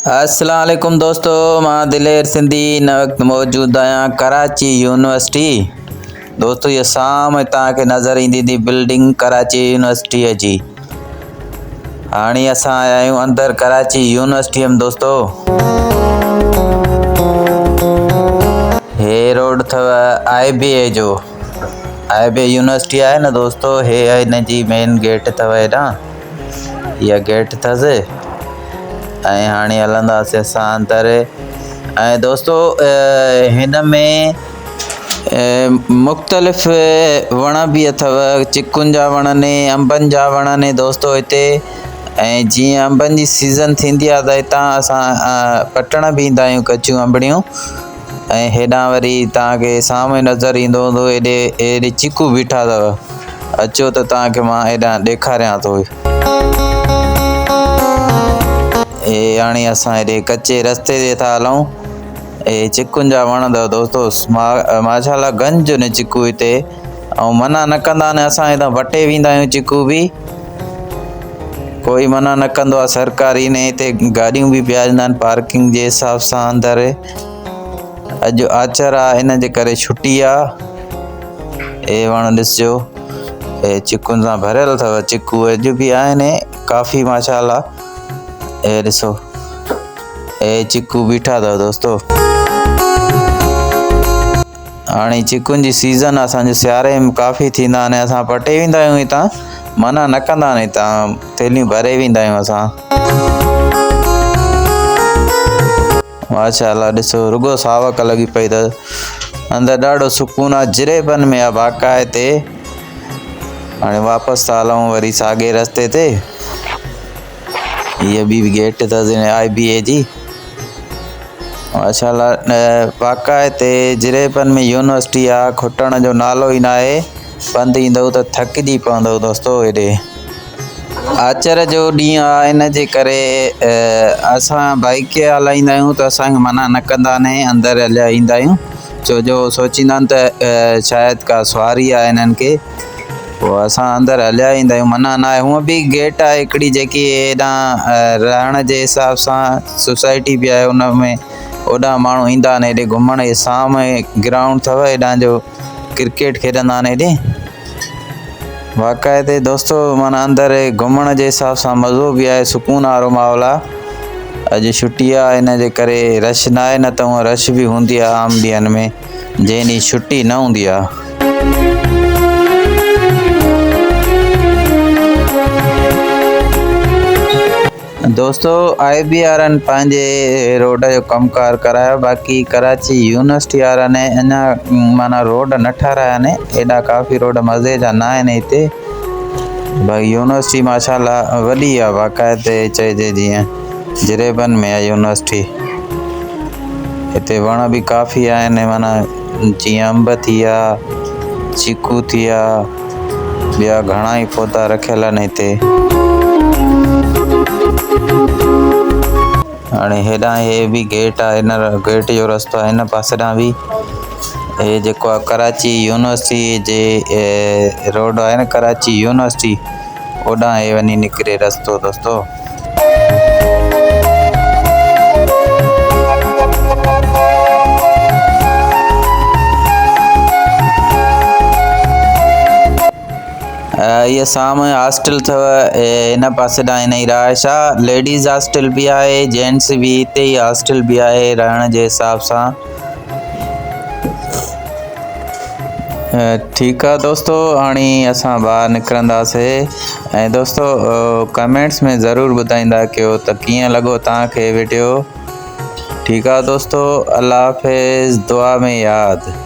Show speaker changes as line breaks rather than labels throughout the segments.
अस्सलाम वालेकुम दोस्तों, मां दिलेर सिंधी इन वक्त मौजूद आहियां कराची यूनिवर्सिटी। दोस्तों ये सामने तव्हांखे नज़र ईंदी थी बिल्डिंग कराची यूनिवर्सिटी जी। हाणे असां आया आहियूं अंदरि कराची यूनिवर्सिटी में। दोस्तों हे रोड अथव IBA जो। IBA यूनिवर्सिटी आहे न दोस्तों, हे हिन जी मेन गेट अथव। हेॾां इहा गेट अथसि ऐं हाणे हलंदासीं असां अंदरि। ऐं दोस्तों हिन में मुख़्तलिफ़ वण बि अथव, चिकुन जा वण ने, अंबनि जा वण ने दोस्तों हिते। ऐं जीअं अंबनि जी सीज़न थींदी आहे त हितां असां पटण बि ईंदा आहियूं कचियूं अंबड़ियूं। ऐं हेॾां वरी तव्हांखे साम्हूं नज़र ईंदो हूंदो, हेॾे चिकू बीठा अथव। अचो त तव्हांखे मां हेॾां ॾेखारियां थो। हाणे असां हेॾे कचे रस्ते ते था हलूं। चिकुन जा वण अथव दोस्तों, माशाल्लाह गंज ने चिकू हिते। ऐं मना न कंदा आहिनि, असां हितां वटे वेंदा आहियूं चिकू बि। कोई मना न कंदो आहे सरकारी ने। हिते गाॾियूं बि बीहारींदा आहिनि पार्किंग जे हिसाब सां अंदरि। अॼु आचर आहे, इन जे करे छुटी आहे। वण ॾिसिजो, चिकुन सां भरियल अथव। चिकू अॼु बि आहिनि काफ़ी माशाल्लाह। ॾिसो चिकू बीठा अथव दोस्तों। हाणे चिकुन जी सीज़न असांजे सियारे में काफ़ी थींदा आहिनि। असां पटे वेंदा आहियूं हितां, मना न कंदा आहिनि। हितां थैलियूं भरे वेंदा आहियूं असां। माशाल्लाह ॾिसो रुगो सावक लॻी पई अथसि। अंदरि ॾाढो सुकून आहे, जिरेबन में आहे बाक़ाइदे। हाणे वापसि था हलूं वरी साॻे रस्ते ते। हीअ बि गेट अथसि IBA जी। माशाल्लाह बाक़ाइदे जिरेबन में यूनिवर्सिटी आहे। खुटण जो नालो ई न आहे, पंधु ईंदव त थकिजी पवंदव दोस्तों। हेॾे आचर जो ॾींहुं आहे, इन जे करे असां बाइक हलाईंदा आहियूं त असांखे मना न कंदा आहिनि, अंदरि हलिया ईंदा आहियूं। छो जो सोचींदा आहिनि त शायदि का सुवारी आहे इन्हनि खे, पोइ असां अंदरि हलिया ईंदा आहियूं। मना न आहे। हूअं बि गेट आहे हिकिड़ी जेकी हेॾां रहण जे हिसाब सां सोसाइटी बि आहे, उन में होॾां माण्हू ईंदा आहिनि हेॾे घुमण। जे साम्हूं ग्राउंड अथव, हेॾां जो क्रिकेट खेॾंदा आहिनि हेॾे बाक़ाइदे दोस्तों। माना अंदरि घुमण जे हिसाब सां मज़ो बि आहे, सुकून वारो माहौल आहे। अॼु छुटी आहे, इन जे करे रश न आहे, न त हूअं रश बि हूंदी आहे आम ॾींहंनि में जंहिं ॾींहुं छुटी न हूंदी आहे। दोस्तों IBA वारनि पंहिंजे रोड जो कमुकारु करायो, बाक़ी कराची यूनिवर्सिटी वारनि अञा माना रोड न ठाहिराया आहिनि। हेॾा काफ़ी रोड मज़े जा न आहिनि हिते। भाई यूनिवर्सिटी माशाल्लाह वॾी आहे, बाक़ाइदे चइजे जीअं जिरेबन में आहे यूनिवर्सिटी। हिते वण बि काफ़ी आहिनि, माना जीअं अंब थी विया, चीकू थी विया, ॿिया घणा ई पौधा रखियल आहिनि हिते। हाणे हेॾां हे बि गेट आहे, हिन गेट जो रस्तो आहे हिन पासे ॾांहुं बि। हे जेको आहे कराची यूनिवर्सिटी जे रोड आहे न, कराची यूनिवर्सिटी, होॾां हे वञी निकिरे रस्तो दोस्तों। इहा साम्हूं हॉस्टल अथव, हिन पासे ॾांहुं हिन जी रहाइश आहे। लेडीज़ हॉस्टल बि आहे, जेंट्स बि हिते ई हॉस्टल बि आहे रहण जे हिसाब सां। ठीकु आहे दोस्तों, हाणे असां ॿाहिरि निकिरंदासीं। ऐं दोस्तों कमेंट्स में ज़रूरु ॿुधाईंदा कयो त कीअं लॻो तव्हांखे वीडियो। ठीकु आहे दोस्तों, अल्लाह हाफ़िज़, दुआ में यादि।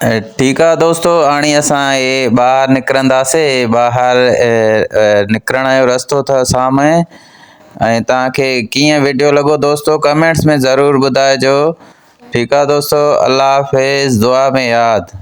ठीक है दोस्तों, हाणे असां ये ॿाहिरि निकिरंदासीं। ॿाहिरि निकिरण जो रस्तो अथव साम्हूं। ऐं तव्हांखे कीअं वीडियो लॻो दोस्तों कमेंट्स में ज़रूरु ॿुधाइजो। ठीक है दोस्तों, अल्लाह हाफ़िज़, दुआ में यादि।